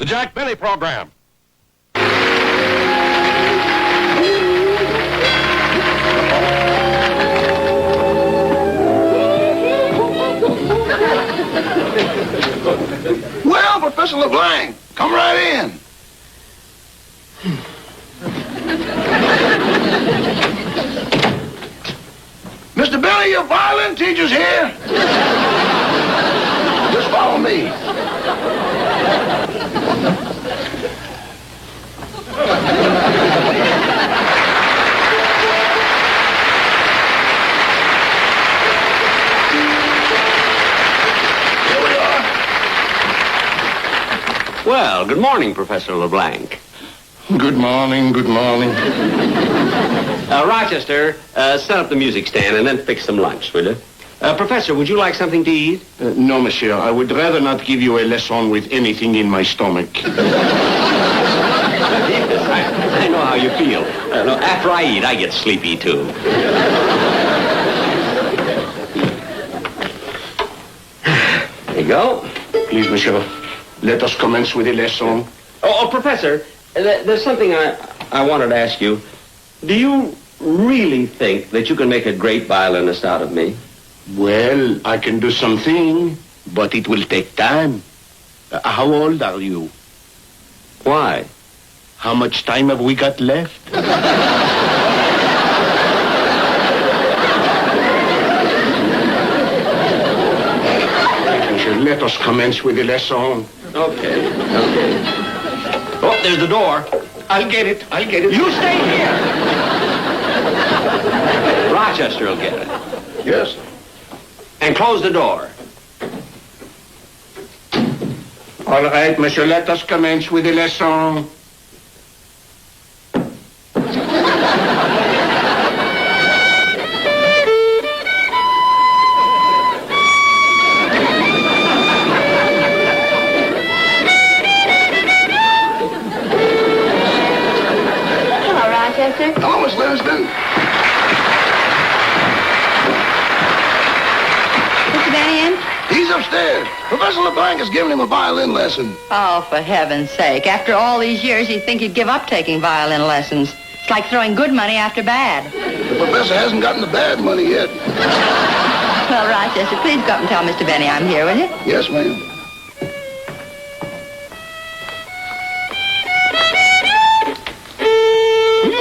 The Jack Benny Program. Well, Professor LeBlanc, come right in. Mr. Billy, your violin teacher's here. Just follow me. Here we are. Well, good morning, Professor LeBlanc. Good morning, good morning. Rochester, set up the music stand and then fix some lunch, will you? Professor, would you like something to eat? No, monsieur. I would rather not give you a lesson with anything in my stomach. Yes, I know how you feel. No, after I eat, I get sleepy, too. There you go. Please, monsieur, let us commence with the lesson. Oh, Professor, there's something I wanted to ask you. Do you really think that you can make a great violinist out of me? Well, I can do something, but it will take time. How old are you? Why? How much time have we got left? Monsieur, let us commence with the lesson. Okay. Oh, there's the door. I'll get it. You stay here. Rochester will get it. Yes. And close the door. All right, monsieur, let us commence with the lesson. Hello, Rochester. Hello, Miss Livingston. Mr. Benny in? He's upstairs. Professor LeBlanc has given him a violin lesson. Oh, for heaven's sake. After all these years, you'd think he'd give up taking violin lessons. It's like throwing good money after bad. The professor hasn't gotten the bad money yet. Well, Rochester, please go up and tell Mr. Benny I'm here, will you? Yes, ma'am.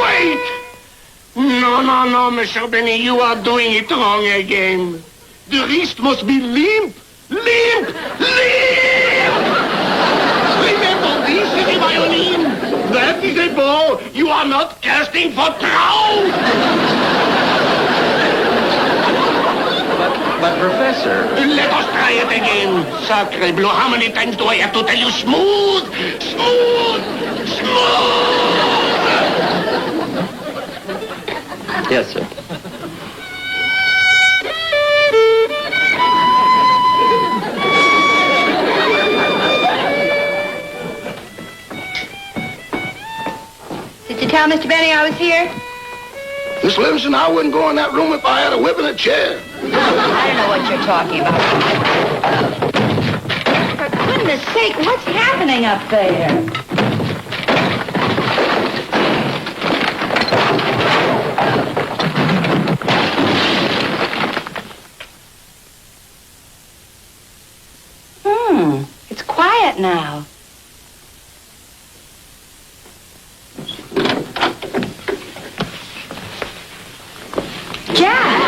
Wait! No, Monsieur Benny, you are doing it wrong again. The wrist must be limp. Limp! Remember, this is a violin. That is a bow. You are not casting for trout. But Professor... Let us try it again. Sacre bleu, how many times do I have to tell you smooth? Yes, sir. Did you tell Mr. Benny I was here? Miss Livingston, I wouldn't go in that room if I had a whip and a chair. I don't know what you're talking about. For goodness sake, what's happening up there? It's quiet now. Jack!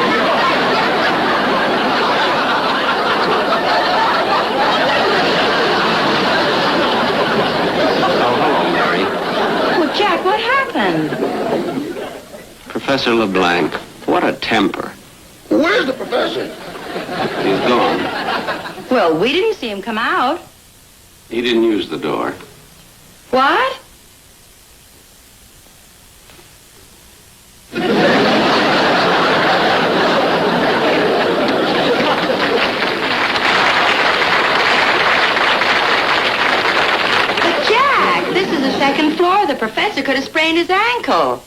Hello, Mary. Well, Jack, what happened? Professor LeBlanc, what a temper. Where's the professor? He's gone. Well, we didn't see him come out. He didn't use the door. What? But Jack, this is the second floor. The professor could have sprained his ankle.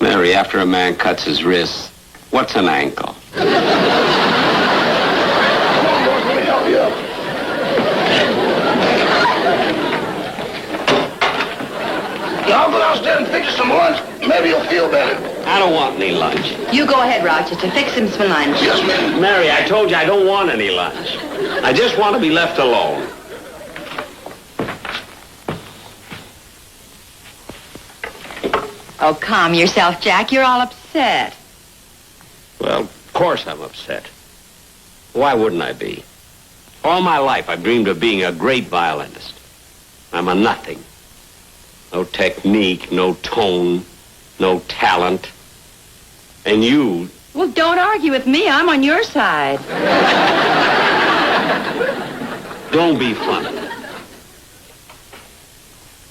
Mary, after a man cuts his wrist, what's an ankle? some lunch. Maybe you'll feel better. I don't want any lunch. You go ahead, Rochester. Fix him some lunch. Yes, ma'am. Mary, I told you I don't want any lunch. I just want to be left alone. Oh, calm yourself, Jack. You're all upset. Well, of course I'm upset. Why wouldn't I be? All my life I've dreamed of being a great violinist. I'm a nothing. No technique, no tone, no talent. And you... Well, don't argue with me. I'm on your side. Don't be funny.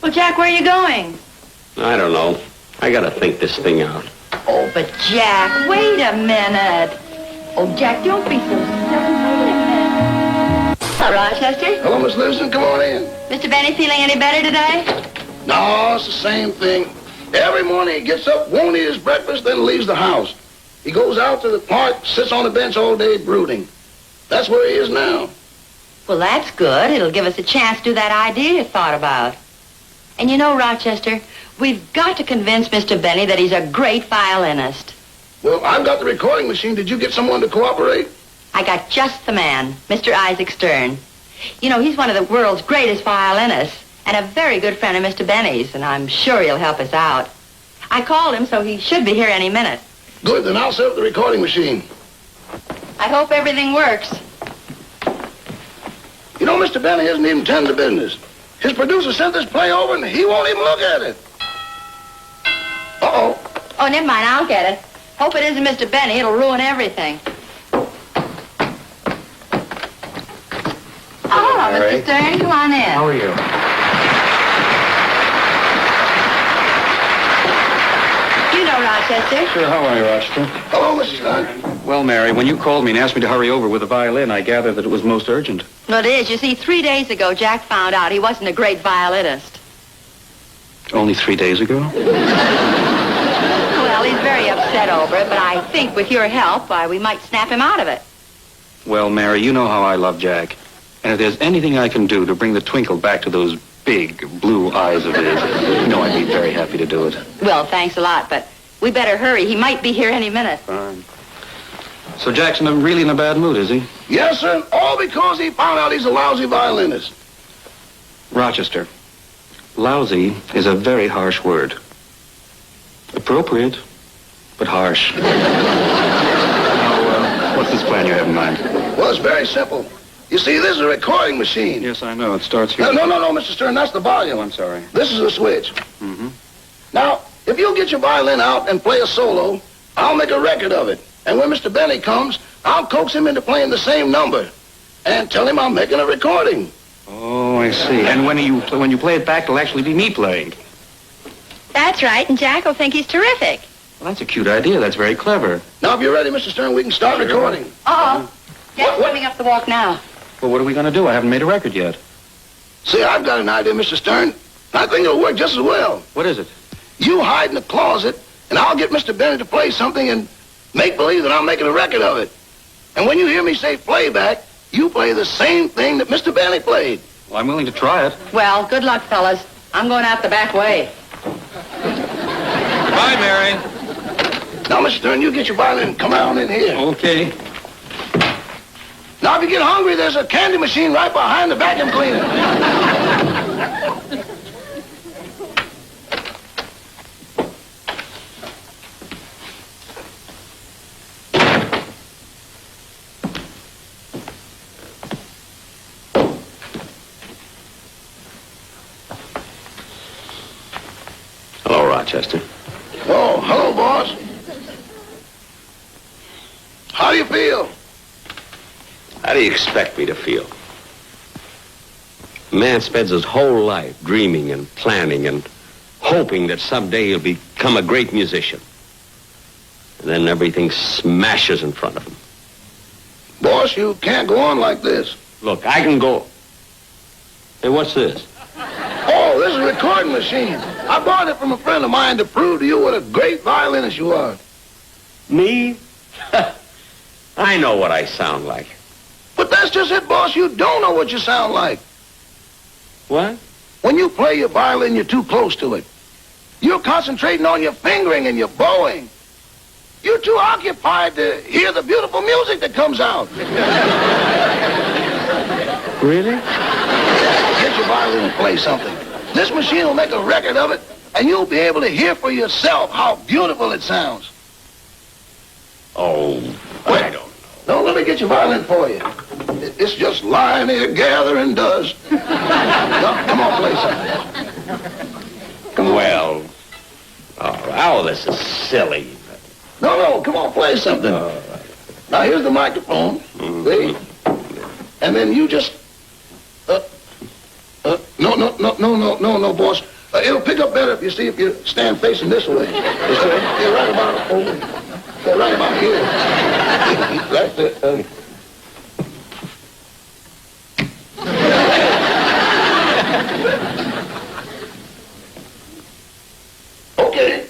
Well, Jack, where are you going? I don't know. I gotta think this thing out. Oh, but Jack, wait a minute. Oh, Jack, don't be so silly. Wait a minute. Hello, Rochester. Hello, Miss Livingston. Come on in. Mr. Benny feeling any better today? No, it's the same thing. Every morning he gets up, won't eat his breakfast, then leaves the house. He goes out to the park, sits on the bench all day brooding. That's where he is now. Well, that's good. It'll give us a chance to do that idea you thought about. And you know, Rochester, we've got to convince Mr. Benny that he's a great violinist. Well, I've got the recording machine. Did you get someone to cooperate? I got just the man, Mr. Isaac Stern. You know, he's one of the world's greatest violinists and a very good friend of Mr. Benny's, and I'm sure he'll help us out. I called him, so he should be here any minute. Good, then I'll set up the recording machine. I hope everything works. You know, Mr. Benny isn't even tending to business. His producer sent this play over, and he won't even look at it. Uh-oh. Oh, never mind, I'll get it. Hope it isn't Mr. Benny. It'll ruin everything. Oh, hello, Mr. Stern. Come on in. How are you? You know Rochester. Sure, how are you, Rochester? Hello, Mrs. Stern. Well, Mary, when you called me and asked me to hurry over with the violin, I gathered that it was most urgent. Well, it is. You see, 3 days ago, Jack found out he wasn't a great violinist. Only 3 days ago? Well, he's very upset over it, but I think with your help, we might snap him out of it. Well, Mary, you know how I love Jack. And if there's anything I can do to bring the twinkle back to those big blue eyes of his, you know I'd be very happy to do it. Well, thanks a lot, but we better hurry. He might be here any minute. Fine. So Jackson really in a bad mood, is he? Yes, sir. All because he found out he's a lousy violinist. Rochester, lousy is a very harsh word. Appropriate, but harsh. Now, what's this plan you have in mind? Well, it's very simple. You see, this is a recording machine. Yes, I know. It starts here. No, Mr. Stern. That's the volume. Oh, I'm sorry. This is the switch. Mm-hmm. Now, if you'll get your violin out and play a solo, I'll make a record of it. And when Mr. Benny comes, I'll coax him into playing the same number and tell him I'm making a recording. Oh, I see. And when you play it back, it'll actually be me playing. That's right, and Jack will think he's terrific. Well, that's a cute idea. That's very clever. Now, if you're ready, Mr. Stern, we can start recording. Uh-oh. Jack's coming up the walk now. Well, what are we going to do? I haven't made a record yet. See, I've got an idea, Mr. Stern. I think it'll work just as well. What is it? You hide in the closet, and I'll get Mr. Benny to play something and make believe that I'm making a record of it. And when you hear me say playback, you play the same thing that Mr. Benny played. Well, I'm willing to try it. Well, good luck, fellas. I'm going out the back way. Bye, Mary. Now, Mr. Stern, you get your violin and come on in here. Okay. Now, if you get hungry, there's a candy machine right behind the vacuum cleaner. Hello, Rochester. Oh, hello, boss. How do you feel? How do you expect me to feel? A man spends his whole life dreaming and planning and hoping that someday he'll become a great musician. And then everything smashes in front of him. Boss, you can't go on like this. Look, I can go... Hey, what's this? Oh, this is a recording machine. I bought it from a friend of mine to prove to you what a great violinist you are. Me? I know what I sound like. But that's just it, boss. You don't know what you sound like. What? When you play your violin, you're too close to it. You're concentrating on your fingering and your bowing. You're too occupied to hear the beautiful music that comes out. Really? Get your violin and play something. This machine will make a record of it, and you'll be able to hear for yourself how beautiful it sounds. Oh, I don't know. No, let me get your violin for you. It's just lying here gathering dust. No, come on, play something. Well, oh, this is silly. No, come on, play something. Now, here's the microphone. See? And then you just... No, boss. It'll pick up better if you stand facing this way. You're right about over. You're right about here. Right there. Okay.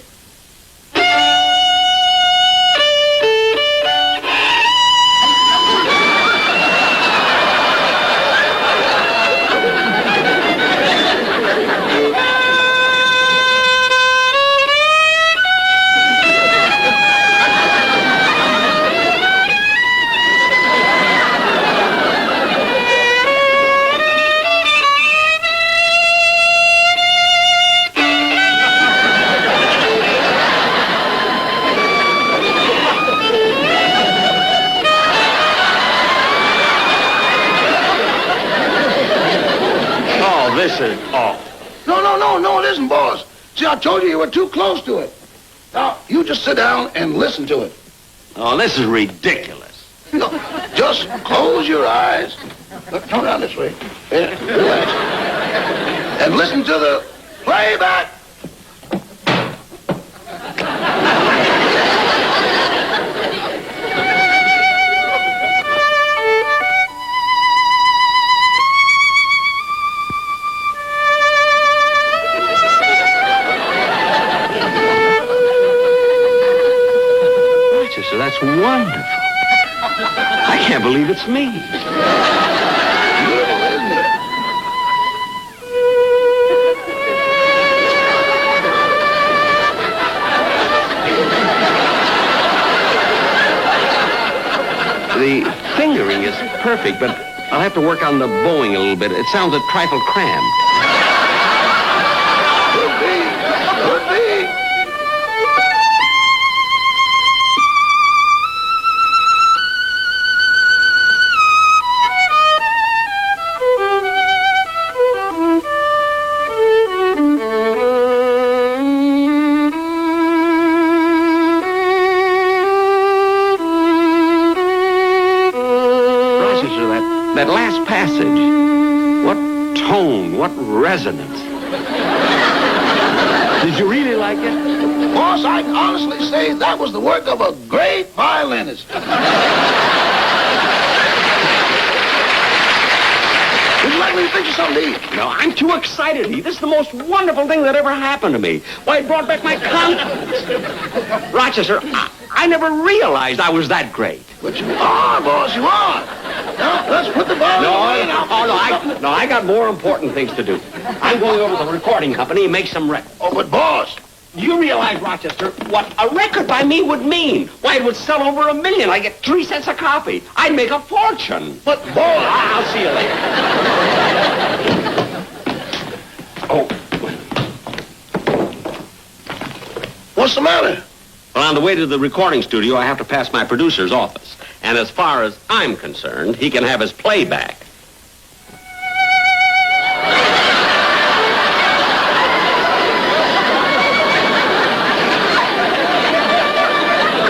This is awful. No, it isn't, boss. See, I told you were too close to it. Now, you just sit down and listen to it. Oh, this is ridiculous. No, just close your eyes. Look, turn around this way. Yeah, relax. And listen to the playback. So that's wonderful. I can't believe it's me. Beautiful, isn't it? The fingering is perfect, but I'll have to work on the bowing a little bit. It sounds a trifle crammed. Could be. That last passage, what tone, what resonance. Did you really like it? Boss, I can honestly say that was the work of a great violinist. Would you like me to fix you something to eat? No, I'm too excited to eat. This is the most wonderful thing that ever happened to me. Why, it brought back my confidence. Rochester, I never realized I was that great. But you are, boss, you are. Now, let's put the violin away now. I got more important things to do. I'm going over to the recording company and make some records. Oh, but boss. Do you realize, Rochester, what a record by me would mean? Why, it would sell over 1 million. I get 3 cents a copy. I'd make a fortune. But boss. I'll see you later. Oh. What's the matter? Well, on the way to the recording studio, I have to pass my producer's office. And as far as I'm concerned, he can have his playback.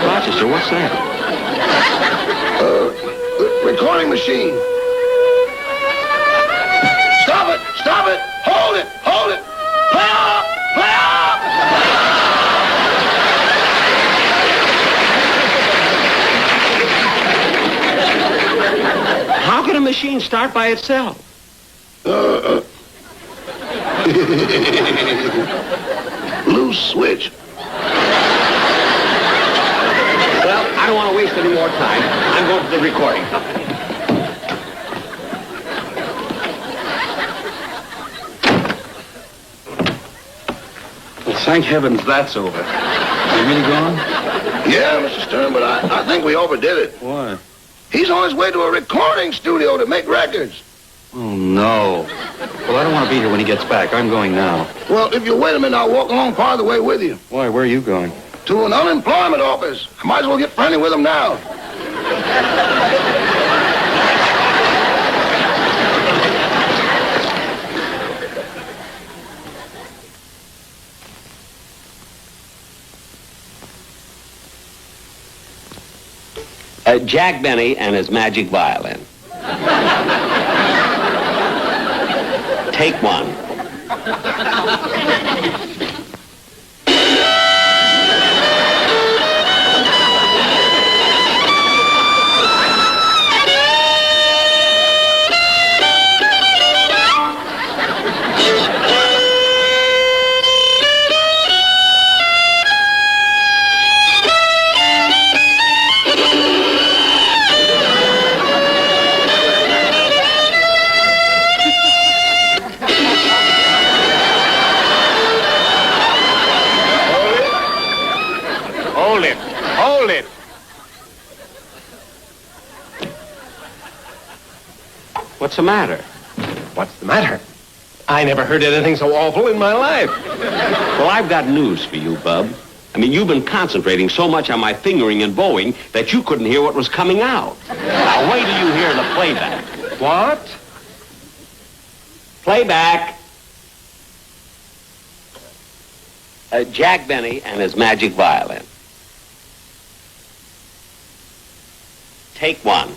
Rochester, what's that? The recording machine. Stop it! Hold it! Play up! How can a machine start by itself? Loose switch. Well, I don't want to waste any more time. I'm going to the recording company. Thank heavens that's over. You really gone? Yeah, Mr. Stern, but I think we overdid it. Why? He's on his way to a recording studio to make records. Oh, no. Well, I don't want to be here when he gets back. I'm going now. Well, if you wait a minute, I'll walk along part of the way with you. Why? Where are you going? To an unemployment office. I might as well get friendly with him now. Jack Benny and his magic violin. Take one. Hold it. What's the matter? What's the matter? I never heard anything so awful in my life. Well, I've got news for you, Bub. I mean, you've been concentrating so much on my fingering and bowing that you couldn't hear what was coming out. Now, wait till you hear the playback. What? Playback. Jack Benny and his magic violin. Take one.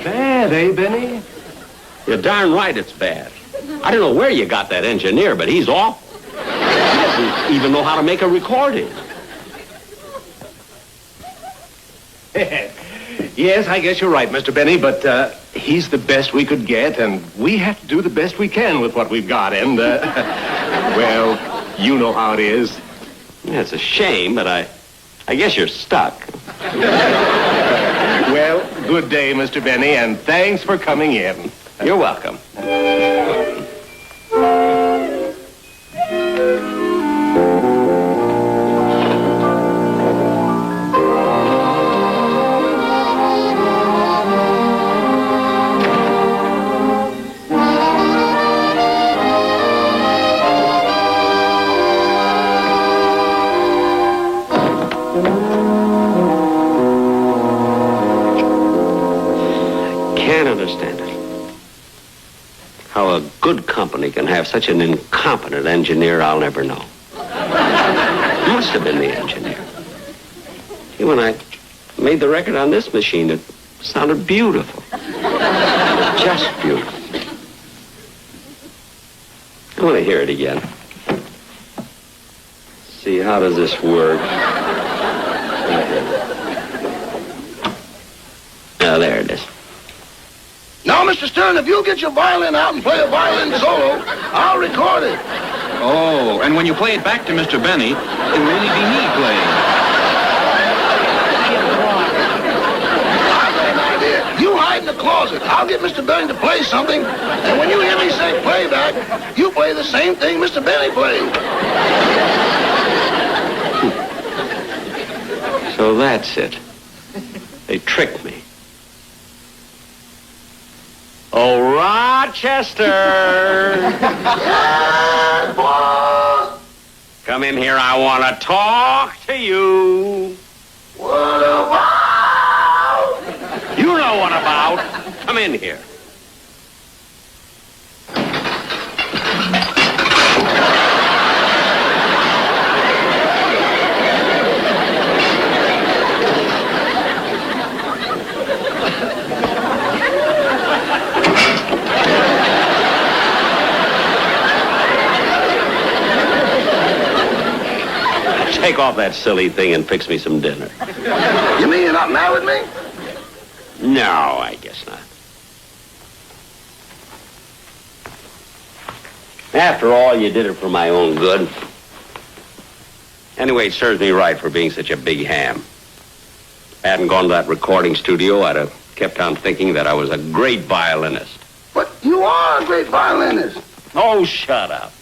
Bad, eh, Benny? You're darn right it's bad. I don't know where you got that engineer, but he's awful. He doesn't even know how to make a recording. Yes, I guess you're right, Mr. Benny, but he's the best we could get, and we have to do the best we can with what we've got, and, well, you know how it is. Yeah, it's a shame, but I guess you're stuck. Well, good day, Mr. Benny, and thanks for coming in. You're welcome. Can't understand it. How a good company can have such an incompetent engineer, I'll never know. Must have been the engineer. See, when I made the record on this machine, it sounded beautiful. Just beautiful. I want to hear it again. See, how does this work? Oh, there it is. Now, Mr. Stern, if you'll get your violin out and play a violin solo, I'll record it. Oh, and when you play it back to Mr. Benny, it will only be me playing. I've got an idea. You hide in the closet. I'll get Mr. Benny to play something, and when you hear me say playback, you play the same thing Mr. Benny played. So that's it. They tricked me. Oh, Rochester! Yes, boss! Come in here, I want to talk to you. What about? You know what about. Come in here. Take off that silly thing and fix me some dinner. You mean you're not mad with me? No, I guess not. After all, you did it for my own good. Anyway, it serves me right for being such a big ham. If I hadn't gone to that recording studio, I'd have kept on thinking that I was a great violinist. But you are a great violinist. Oh, shut up.